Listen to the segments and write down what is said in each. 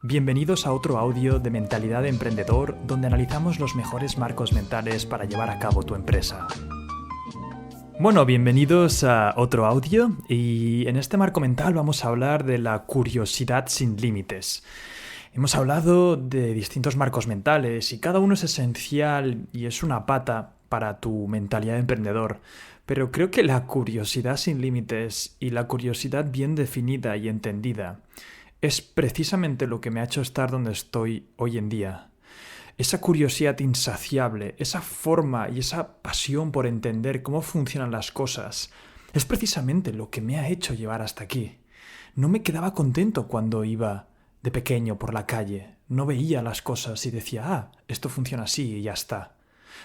Bienvenidos a otro audio de Mentalidad de Emprendedor, donde analizamos los mejores marcos mentales para llevar a cabo tu empresa. Bueno, bienvenidos a otro audio y en este marco mental vamos a hablar de la curiosidad sin límites. Hemos hablado de distintos marcos mentales y cada uno es esencial y es una pata para tu mentalidad de emprendedor, pero creo que la curiosidad sin límites y la curiosidad bien definida y entendida es precisamente lo que me ha hecho estar donde estoy hoy en día. Esa curiosidad insaciable, esa forma y esa pasión por entender cómo funcionan las cosas, es precisamente lo que me ha hecho llevar hasta aquí. No me quedaba contento cuando iba de pequeño por la calle. No veía las cosas y decía, esto funciona así y ya está.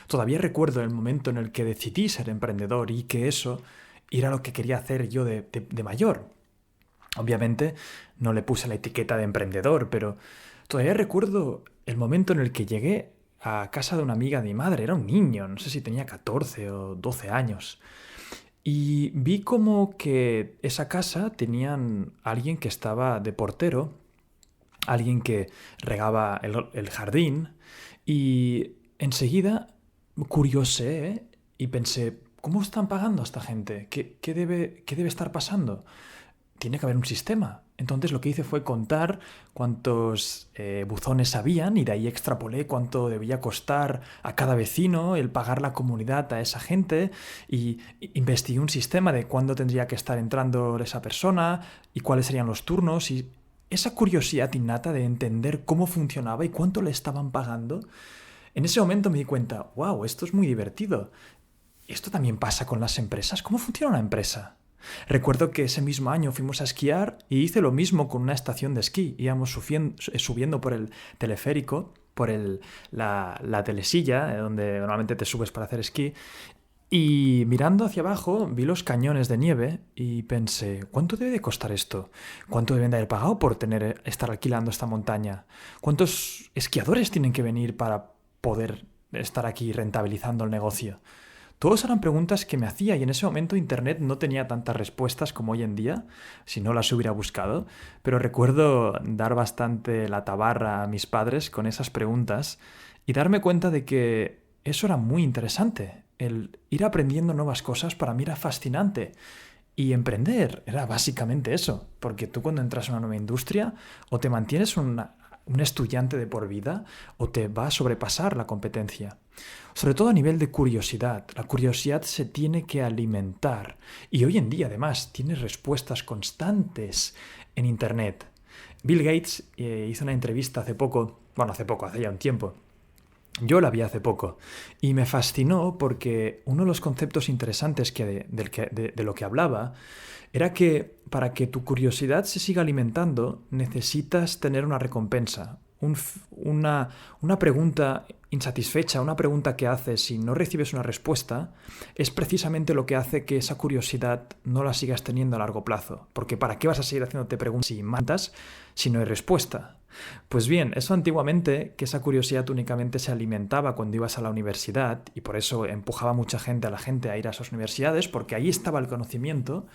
Todavía recuerdo el momento en el que decidí ser emprendedor y que eso era lo que quería hacer yo de mayor. Obviamente no le puse la etiqueta de emprendedor, pero todavía recuerdo el momento en el que llegué a casa de una amiga de mi madre. Era un niño, no sé si tenía 14 o 12 años. Y vi como que esa casa tenían alguien que estaba de portero, alguien que regaba el jardín, y enseguida curiosé y pensé, ¿cómo están pagando a esta gente? ¿Qué debe estar pasando? Tiene que haber un sistema. Entonces lo que hice fue contar cuántos buzones habían y de ahí extrapolé cuánto debía costar a cada vecino el pagar la comunidad a esa gente y investigué un sistema de cuándo tendría que estar entrando esa persona y cuáles serían los turnos y esa curiosidad innata de entender cómo funcionaba y cuánto le estaban pagando. En ese momento me di cuenta, wow, esto es muy divertido. ¿Esto también pasa con las empresas? ¿Cómo funciona una empresa? Recuerdo que ese mismo año fuimos a esquiar y hice lo mismo con una estación de esquí. Íbamos subiendo por el teleférico, por la telesilla, donde normalmente te subes para hacer esquí, y mirando hacia abajo vi los cañones de nieve y pensé, ¿cuánto debe de costar esto? ¿Cuánto deben de haber pagado por estar alquilando esta montaña? ¿Cuántos esquiadores tienen que venir para poder estar aquí rentabilizando el negocio? Todas eran preguntas que me hacía y en ese momento Internet no tenía tantas respuestas como hoy en día, si no las hubiera buscado, pero recuerdo dar bastante la tabarra a mis padres con esas preguntas y darme cuenta de que eso era muy interesante. El ir aprendiendo nuevas cosas para mí era fascinante. Y emprender era básicamente eso, porque tú cuando entras en una nueva industria o te mantienes un estudiante de por vida o te va a sobrepasar la competencia. Sobre todo a nivel de curiosidad. La curiosidad se tiene que alimentar y hoy en día además tiene respuestas constantes en Internet. Bill Gates hizo una entrevista hace ya un tiempo. Yo la vi hace poco y me fascinó porque uno de los conceptos interesantes de lo que hablaba era que para que tu curiosidad se siga alimentando necesitas tener una recompensa, una pregunta insatisfecha, una pregunta que haces y no recibes una respuesta, es precisamente lo que hace que esa curiosidad no la sigas teniendo a largo plazo. Porque ¿para qué vas a seguir haciéndote preguntas y mandas si no hay respuesta? Pues bien, eso antiguamente, que esa curiosidad únicamente se alimentaba cuando ibas a la universidad y por eso empujaba a la gente a ir a esas universidades porque ahí estaba el conocimiento.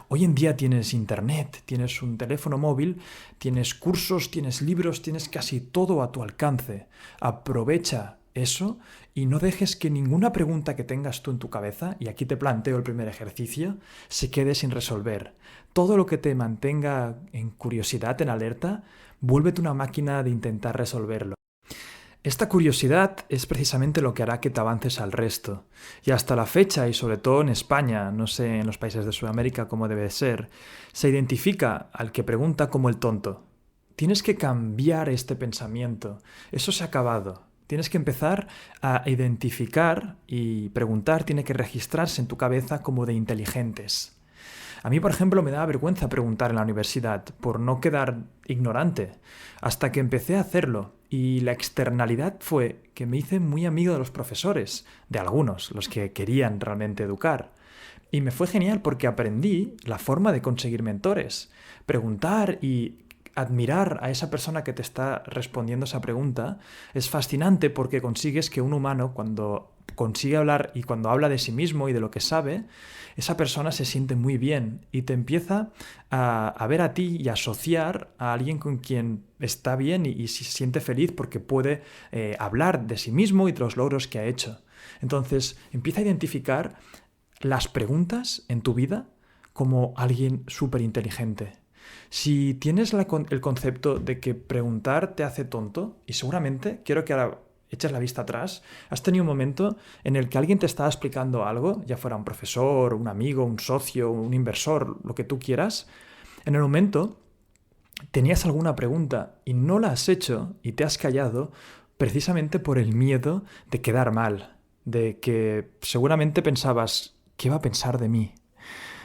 Hoy en día tienes internet, tienes un teléfono móvil, tienes cursos, tienes libros, tienes casi todo a tu alcance. Aprovecha eso y no dejes que ninguna pregunta que tengas tú en tu cabeza, y aquí te planteo el primer ejercicio, se quede sin resolver. Todo lo que te mantenga en curiosidad, en alerta, vuélvete una máquina de intentar resolverlo. Esta curiosidad es precisamente lo que hará que te avances al resto. Y hasta la fecha, y sobre todo en España, no sé en los países de Sudamérica cómo debe ser, se identifica al que pregunta como el tonto. Tienes que cambiar este pensamiento. Eso se ha acabado. Tienes que empezar a identificar y preguntar, tiene que registrarse en tu cabeza como de inteligentes. A mí, por ejemplo, me daba vergüenza preguntar en la universidad por no quedar ignorante, hasta que empecé a hacerlo y la externalidad fue que me hice muy amigo de los profesores, de algunos, los que querían realmente educar. Y me fue genial porque aprendí la forma de conseguir mentores, preguntar y admirar a esa persona que te está respondiendo esa pregunta es fascinante porque consigues que un humano, cuando consigue hablar y cuando habla de sí mismo y de lo que sabe, esa persona se siente muy bien y te empieza a ver a ti y a asociar a alguien con quien está bien y se siente feliz porque puede hablar de sí mismo y de los logros que ha hecho. Entonces empieza a identificar las preguntas en tu vida como alguien súper inteligente. Si tienes el concepto de que preguntar te hace tonto, y seguramente, quiero que ahora eches la vista atrás, has tenido un momento en el que alguien te estaba explicando algo, ya fuera un profesor, un amigo, un socio, un inversor, lo que tú quieras, en el momento tenías alguna pregunta y no la has hecho y te has callado precisamente por el miedo de quedar mal, de que seguramente pensabas, ¿qué va a pensar de mí?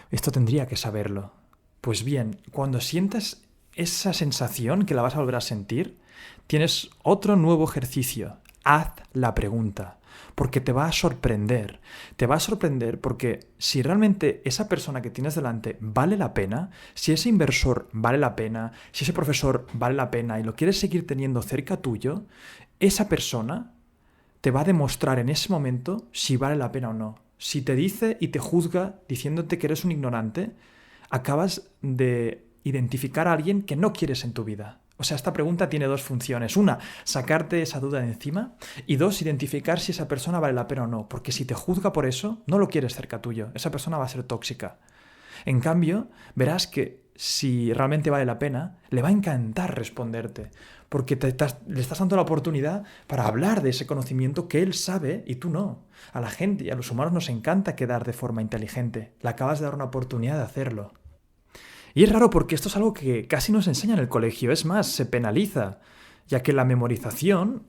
Esto tendría que saberlo. Pues bien, cuando sientas esa sensación, que la vas a volver a sentir, tienes otro nuevo ejercicio. Haz la pregunta, porque te va a sorprender. Te va a sorprender porque si realmente esa persona que tienes delante vale la pena, si ese inversor vale la pena, si ese profesor vale la pena y lo quieres seguir teniendo cerca tuyo, esa persona te va a demostrar en ese momento si vale la pena o no. Si te dice y te juzga diciéndote que eres un ignorante, acabas de identificar a alguien que no quieres en tu vida. O sea, esta pregunta tiene dos funciones. Una, sacarte esa duda de encima. Y dos, identificar si esa persona vale la pena o no. Porque si te juzga por eso, no lo quieres cerca tuyo. Esa persona va a ser tóxica. En cambio, verás que si realmente vale la pena, le va a encantar responderte. Porque le estás dando la oportunidad para hablar de ese conocimiento que él sabe y tú no. A la gente y a los humanos nos encanta quedar de forma inteligente. Le acabas de dar una oportunidad de hacerlo. Y es raro porque esto es algo que casi no se enseña en el colegio, es más, se penaliza, ya que la memorización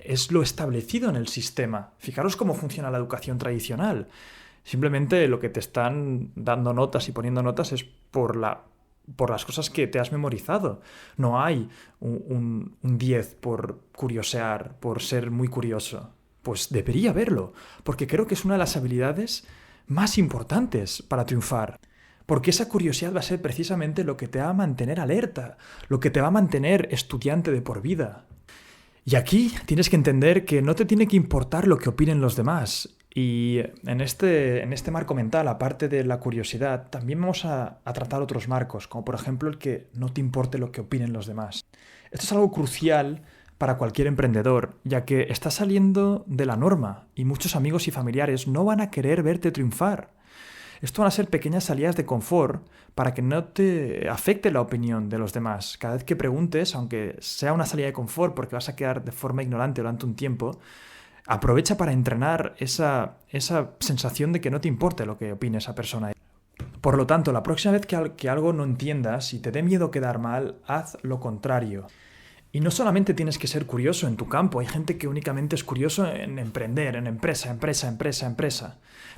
es lo establecido en el sistema. Fijaros cómo funciona la educación tradicional. Simplemente lo que te están dando notas y poniendo notas es por las cosas que te has memorizado. No hay un 10 por curiosear, por ser muy curioso. Pues debería haberlo, porque creo que es una de las habilidades más importantes para triunfar. Porque esa curiosidad va a ser precisamente lo que te va a mantener alerta, lo que te va a mantener estudiante de por vida. Y aquí tienes que entender que no te tiene que importar lo que opinen los demás. Y en este marco mental, aparte de la curiosidad, también vamos a tratar otros marcos, como por ejemplo el que no te importe lo que opinen los demás. Esto es algo crucial para cualquier emprendedor, ya que estás saliendo de la norma y muchos amigos y familiares no van a querer verte triunfar. Esto van a ser pequeñas salidas de confort para que no te afecte la opinión de los demás. Cada vez que preguntes, aunque sea una salida de confort porque vas a quedar de forma ignorante durante un tiempo, aprovecha para entrenar esa sensación de que no te importe lo que opine esa persona. Por lo tanto, la próxima vez que algo no entiendas y te dé miedo quedar mal, haz lo contrario. Y no solamente tienes que ser curioso en tu campo, hay gente que únicamente es curioso en emprender, en empresa.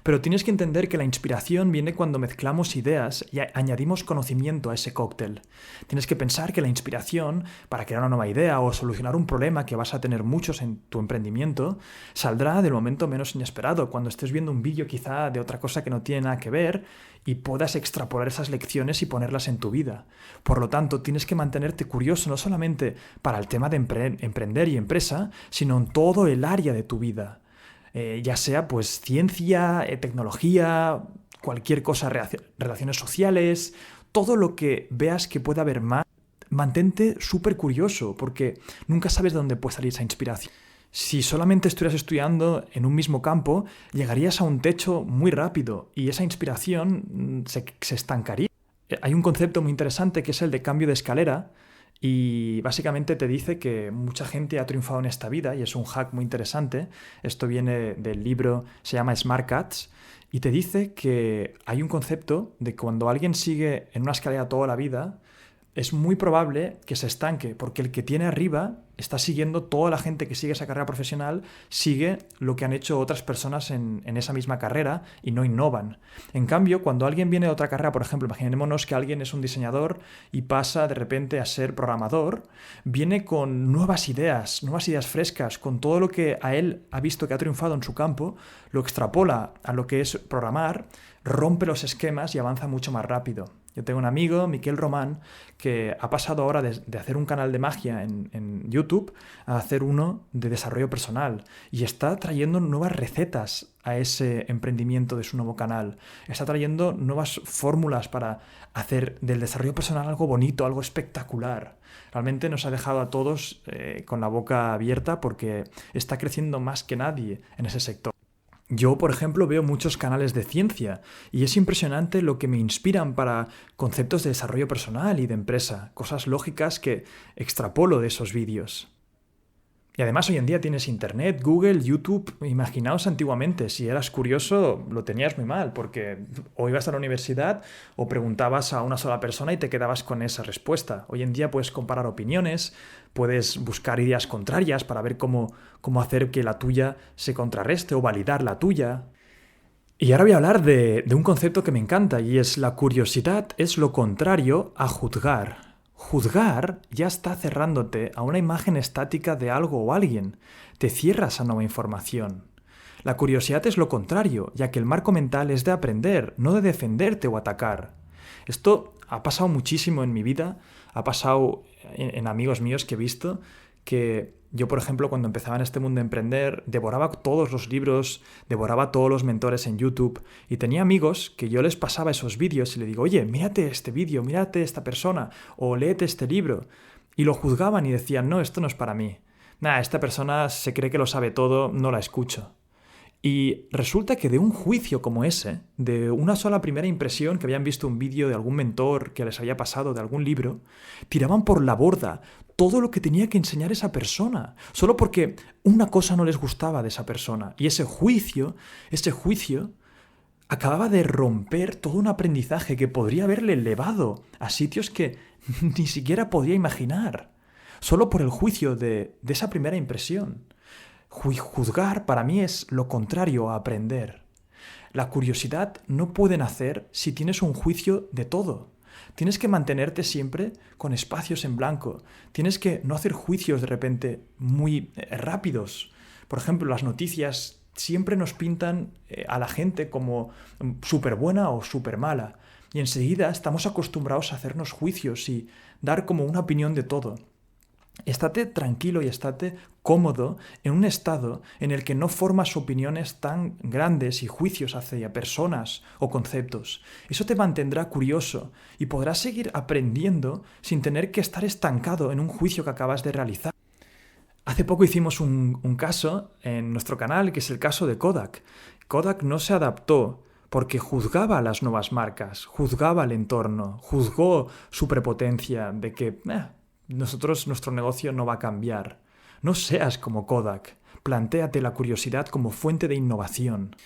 Pero tienes que entender que la inspiración viene cuando mezclamos ideas y añadimos conocimiento a ese cóctel. Tienes que pensar que la inspiración, para crear una nueva idea o solucionar un problema que vas a tener muchos en tu emprendimiento, saldrá del momento menos inesperado, cuando estés viendo un vídeo quizá de otra cosa que no tiene nada que ver y puedas extrapolar esas lecciones y ponerlas en tu vida. Por lo tanto, tienes que mantenerte curioso no solamente para el tema de emprender y empresa, sino en todo el área de tu vida. Ya sea pues ciencia, tecnología, cualquier cosa, relaciones sociales, todo lo que veas que pueda haber más, mantente súper curioso, porque nunca sabes de dónde puede salir esa inspiración. Si solamente estuvieras estudiando en un mismo campo, llegarías a un techo muy rápido y esa inspiración se estancaría. Hay un concepto muy interesante que es el de cambio de escalera y básicamente te dice que mucha gente ha triunfado en esta vida y es un hack muy interesante. Esto viene del libro, se llama Smart Cuts y te dice que hay un concepto de que cuando alguien sigue en una escalera toda la vida, es muy probable que se estanque, porque el que tiene arriba está siguiendo, toda la gente que sigue esa carrera profesional sigue lo que han hecho otras personas en esa misma carrera y no innovan. En cambio, cuando alguien viene de otra carrera, por ejemplo, imaginémonos que alguien es un diseñador y pasa de repente a ser programador, viene con nuevas ideas frescas, con todo lo que a él ha visto que ha triunfado en su campo, lo extrapola a lo que es programar, rompe los esquemas y avanza mucho más rápido. Yo tengo un amigo, Miquel Román, que ha pasado ahora de hacer un canal de magia en YouTube a hacer uno de desarrollo personal y está trayendo nuevas recetas a ese emprendimiento de su nuevo canal. Está trayendo nuevas fórmulas para hacer del desarrollo personal algo bonito, algo espectacular. Realmente nos ha dejado a todos con la boca abierta porque está creciendo más que nadie en ese sector. Yo, por ejemplo, veo muchos canales de ciencia y es impresionante lo que me inspiran para conceptos de desarrollo personal y de empresa, cosas lógicas que extrapolo de esos vídeos. Y además hoy en día tienes Internet, Google, YouTube. Imaginaos antiguamente, si eras curioso lo tenías muy mal porque o ibas a la universidad o preguntabas a una sola persona y te quedabas con esa respuesta. Hoy en día puedes comparar opiniones, puedes buscar ideas contrarias para ver cómo hacer que la tuya se contrarreste o validar la tuya. Y ahora voy a hablar de un concepto que me encanta y es la curiosidad es lo contrario a juzgar. Juzgar ya está cerrándote a una imagen estática de algo o alguien. Te cierras a nueva información. La curiosidad es lo contrario, ya que el marco mental es de aprender, no de defenderte o atacar. Esto ha pasado muchísimo en mi vida, ha pasado en amigos míos que he visto, que yo, por ejemplo, cuando empezaba en este mundo de emprender, devoraba todos los libros, devoraba todos los mentores en YouTube y tenía amigos que yo les pasaba esos vídeos y le digo, oye, mírate este vídeo, mírate esta persona o léete este libro. Y lo juzgaban y decían, no, esto no es para mí. Esta persona se cree que lo sabe todo, no la escucho. Y resulta que de un juicio como ese, de una sola primera impresión que habían visto un vídeo de algún mentor que les había pasado de algún libro, tiraban por la borda todo lo que tenía que enseñar esa persona, solo porque una cosa no les gustaba de esa persona. Y ese juicio acababa de romper todo un aprendizaje que podría haberle elevado a sitios que ni siquiera podía imaginar, solo por el juicio de esa primera impresión. Juzgar para mí es lo contrario a aprender. La curiosidad no puede nacer si tienes un juicio de todo. Tienes que mantenerte siempre con espacios en blanco. Tienes que no hacer juicios de repente muy rápidos. Por ejemplo, las noticias siempre nos pintan a la gente como súper buena o súper mala. Y enseguida estamos acostumbrados a hacernos juicios y dar como una opinión de todo. Estate tranquilo y estate cómodo en un estado en el que no formas opiniones tan grandes y juicios hacia personas o conceptos. Eso te mantendrá curioso y podrás seguir aprendiendo sin tener que estar estancado en un juicio que acabas de realizar. Hace poco hicimos un caso en nuestro canal que es el caso de Kodak. Kodak no se adaptó porque juzgaba a las nuevas marcas, juzgaba el entorno, juzgó su prepotencia de que nuestro negocio no va a cambiar. No seas como Kodak. Plantéate la curiosidad como fuente de innovación.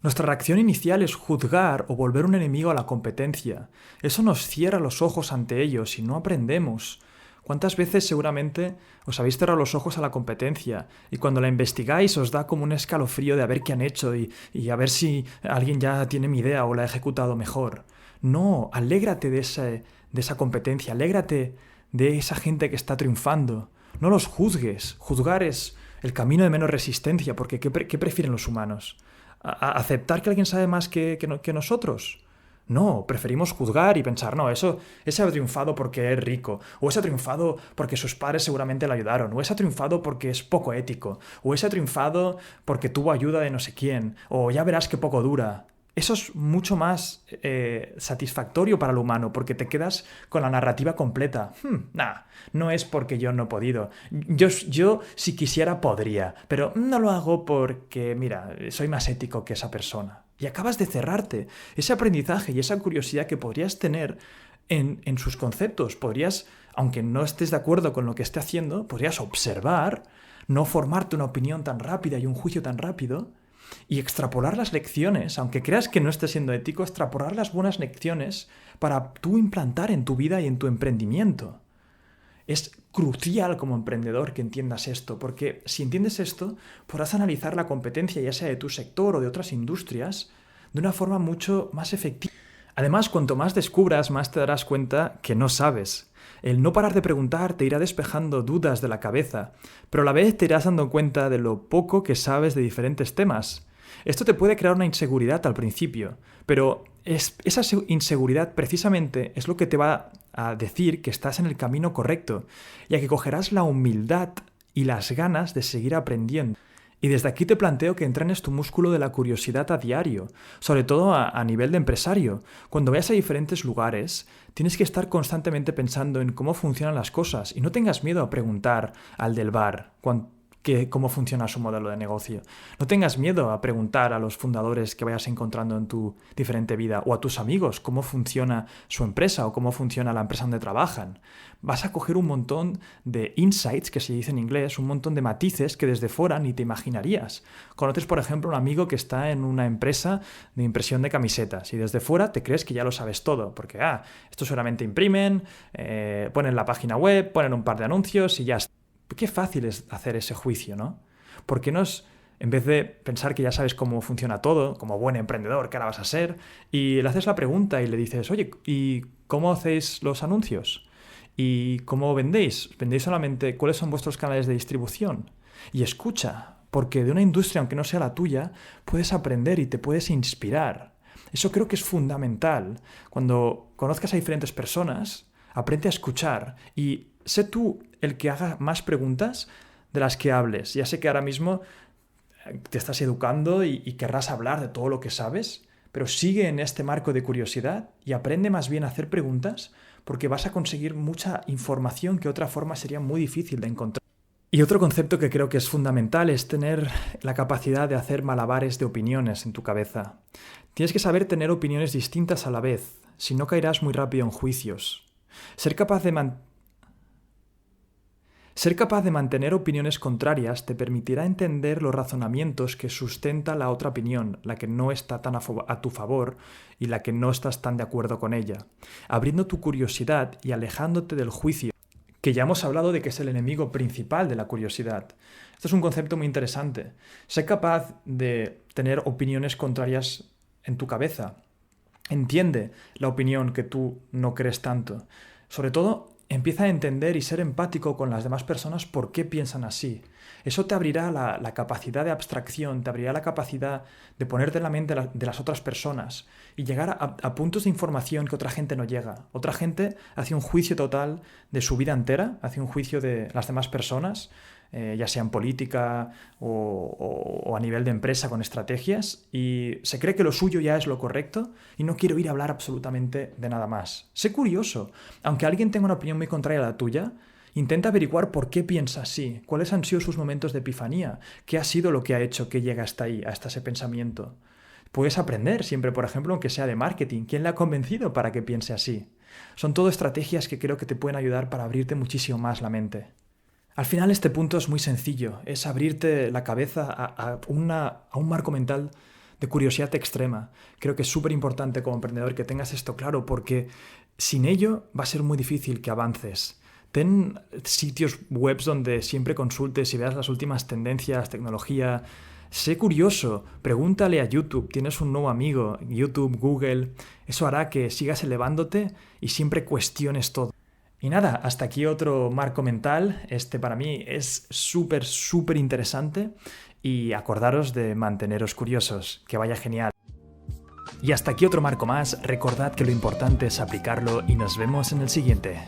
Nuestra reacción inicial es juzgar o volver un enemigo a la competencia. Eso nos cierra los ojos ante ellos y no aprendemos. ¿Cuántas veces seguramente os habéis cerrado los ojos a la competencia y cuando la investigáis os da como un escalofrío de a ver qué han hecho y a ver si alguien ya tiene mi idea o la ha ejecutado mejor? No, alégrate de esa competencia, alégrate de esa gente que está triunfando. No los juzgues. Juzgar es el camino de menos resistencia, porque ¿qué prefieren los humanos? ¿Aceptar que alguien sabe más que nosotros? No, preferimos juzgar y pensar, no, ese ha triunfado porque es rico, o ese ha triunfado porque sus padres seguramente le ayudaron, o ese ha triunfado porque es poco ético, o ese ha triunfado porque tuvo ayuda de no sé quién, o ya verás qué poco dura. Eso es mucho más satisfactorio para el humano porque te quedas con la narrativa completa. No es porque yo no he podido. Yo si quisiera podría, pero no lo hago porque, mira, soy más ético que esa persona. Y acabas de cerrarte. Ese aprendizaje y esa curiosidad que podrías tener en sus conceptos. Podrías, aunque no estés de acuerdo con lo que esté haciendo, podrías observar, no formarte una opinión tan rápida y un juicio tan rápido, y extrapolar las lecciones, aunque creas que no estés siendo ético, extrapolar las buenas lecciones para tú implantar en tu vida y en tu emprendimiento. Es crucial como emprendedor que entiendas esto, porque si entiendes esto, podrás analizar la competencia, ya sea de tu sector o de otras industrias, de una forma mucho más efectiva. Además, cuanto más descubras, más te darás cuenta que no sabes. El no parar de preguntar te irá despejando dudas de la cabeza, pero a la vez te irás dando cuenta de lo poco que sabes de diferentes temas. Esto te puede crear una inseguridad al principio, pero esa inseguridad precisamente es lo que te va a decir que estás en el camino correcto, ya que cogerás la humildad y las ganas de seguir aprendiendo. Y desde aquí te planteo que entrenes tu músculo de la curiosidad a diario, sobre todo a nivel de empresario. Cuando vayas a diferentes lugares, tienes que estar constantemente pensando en cómo funcionan las cosas y no tengas miedo a preguntar al del bar cómo funciona su modelo de negocio. No tengas miedo a preguntar a los fundadores que vayas encontrando en tu diferente vida o a tus amigos cómo funciona su empresa o cómo funciona la empresa donde trabajan. Vas a coger un montón de insights, que se dice en inglés, un montón de matices que desde fuera ni te imaginarías. Conoces, por ejemplo, un amigo que está en una empresa de impresión de camisetas y desde fuera te crees que ya lo sabes todo, porque esto solamente imprimen, ponen la página web, ponen un par de anuncios y ya está. Qué fácil es hacer ese juicio, ¿no? ¿Por qué no es, en vez de pensar que ya sabes cómo funciona todo, como buen emprendedor que ahora vas a ser, y le haces la pregunta y le dices, oye, ¿y cómo hacéis los anuncios? ¿Y cómo vendéis? ¿Vendéis solamente? ¿Cuáles son vuestros canales de distribución? Y escucha, porque de una industria, aunque no sea la tuya, puedes aprender y te puedes inspirar. Eso creo que es fundamental. Cuando conozcas a diferentes personas, aprende a escuchar y sé tú el que haga más preguntas de las que hables. Ya sé que ahora mismo te estás educando y querrás hablar de todo lo que sabes, pero sigue en este marco de curiosidad y aprende más bien a hacer preguntas porque vas a conseguir mucha información que de otra forma sería muy difícil de encontrar. Y otro concepto que creo que es fundamental es tener la capacidad de hacer malabares de opiniones en tu cabeza. Tienes que saber tener opiniones distintas a la vez, si no caerás muy rápido en juicios. Ser capaz de mantener opiniones contrarias te permitirá entender los razonamientos que sustenta la otra opinión, la que no está tan a tu favor y la que no estás tan de acuerdo con ella, abriendo tu curiosidad y alejándote del juicio, que ya hemos hablado de que es el enemigo principal de la curiosidad. Esto es un concepto muy interesante. Sé capaz de tener opiniones contrarias en tu cabeza. Entiende la opinión que tú no crees tanto. Sobre todo, empieza a entender y ser empático con las demás personas por qué piensan así. Eso te abrirá la capacidad de abstracción, te abrirá la capacidad de ponerte en la mente de las otras personas y llegar a puntos de información que otra gente no llega. Otra gente hace un juicio total de su vida entera, hace un juicio de las demás personas, ya sea en política o a nivel de empresa con estrategias, y se cree que lo suyo ya es lo correcto y no quiere oír hablar absolutamente de nada más. Sé curioso. Aunque alguien tenga una opinión muy contraria a la tuya, intenta averiguar por qué piensa así, cuáles han sido sus momentos de epifanía, qué ha sido lo que ha hecho que llegue hasta ahí, hasta ese pensamiento. Puedes aprender siempre, por ejemplo, aunque sea de marketing, quién le ha convencido para que piense así. Son todo estrategias que creo que te pueden ayudar para abrirte muchísimo más la mente. Al final este punto es muy sencillo, es abrirte la cabeza a un marco mental de curiosidad extrema. Creo que es súper importante como emprendedor que tengas esto claro porque sin ello va a ser muy difícil que avances. Ten sitios web donde siempre consultes y veas las últimas tendencias, tecnología. Sé curioso, pregúntale a YouTube, tienes un nuevo amigo, YouTube, Google. Eso hará que sigas elevándote y siempre cuestiones todo. Y nada, hasta aquí otro marco mental. Este para mí es súper, súper interesante y acordaros de manteneros curiosos. Que vaya genial. Y hasta aquí otro marco más. Recordad que lo importante es aplicarlo y nos vemos en el siguiente.